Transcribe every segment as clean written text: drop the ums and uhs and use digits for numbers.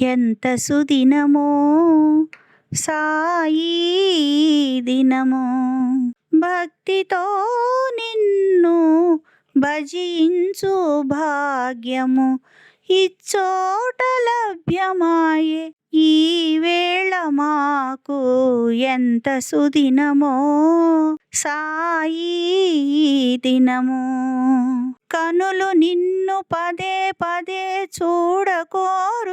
ఎంత సుదినమో సాయి దినమో, భక్తితో నిన్ను భజించు భాగ్యము ఇచ్చోట లభ్యమాయే ఈ వేళ మాకు. ఎంత సుదినమో సాయి దినము, కనులు నిన్ను పదే పదే చూడకోరుచున్నవి,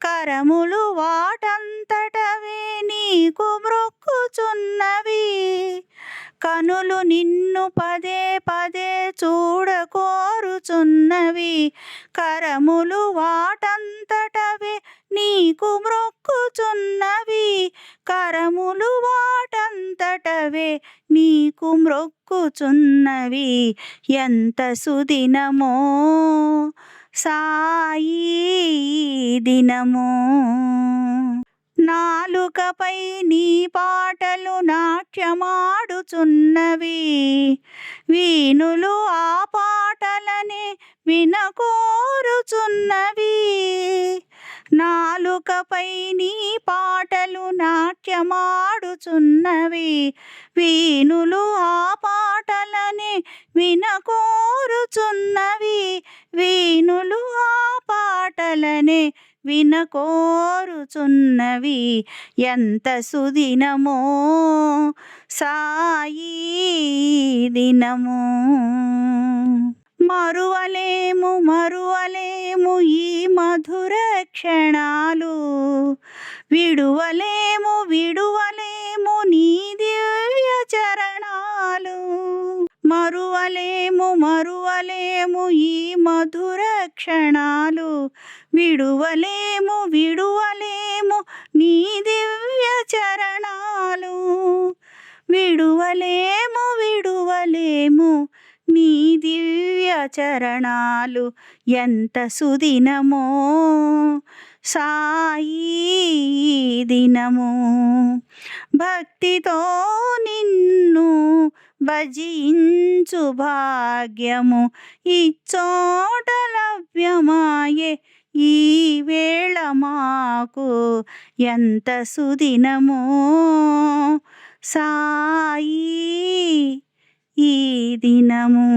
కరములు వాటంతటవే నీకు మ్రొక్కుచున్నవి. కనులు నిన్ను పదే పదే చూడకోరుచున్నవి, కరములు వాటంతటవే నీకు మ్రొక్కుచున్నవి, కరములు వాటంతటవే నీకు మ్రొక్కుచున్నవి. ఎంత సుదినమో సాయి దినము, నాలుకపై నీ పాటలు నాట్యమాడుచున్నవి, వీణులు ఆ పాటలనే వినకోరుచున్నవి. నాలుకపై నీ పాటలు నాట్యమాడుచున్నవి, వీణులు ఆ పాటలనే వినకోరుచున్నవి, వీణులు ఆ పాటలనే వినకోరుచున్నవి. ఎంత సుదినమో సాయి దినము, మరువలేము మరువలేము ఈ మధుర క్షణాలు, విడువలేము విడువలేము నీ దివ్య చరణాలు. మరువలేము మరువలేము ఈ మధుర క్షణాలు, విడువలేము విడువలేము నీ దివ్య చరణాలు. విడువలేము విడువలేము నీ దివ్య చరణాలు. ఎంత సుదినమో సాయి దినము, భక్తితో నిన్ను భజించు భాగ్యము ఇచ్చోట లభ్యమాయే ఈ వేళ మాకు. ఎంత సుదినమో సాయి ఈ దినము.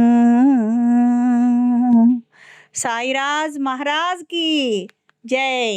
సాయిరాజ్ మహారాజ్ की जय।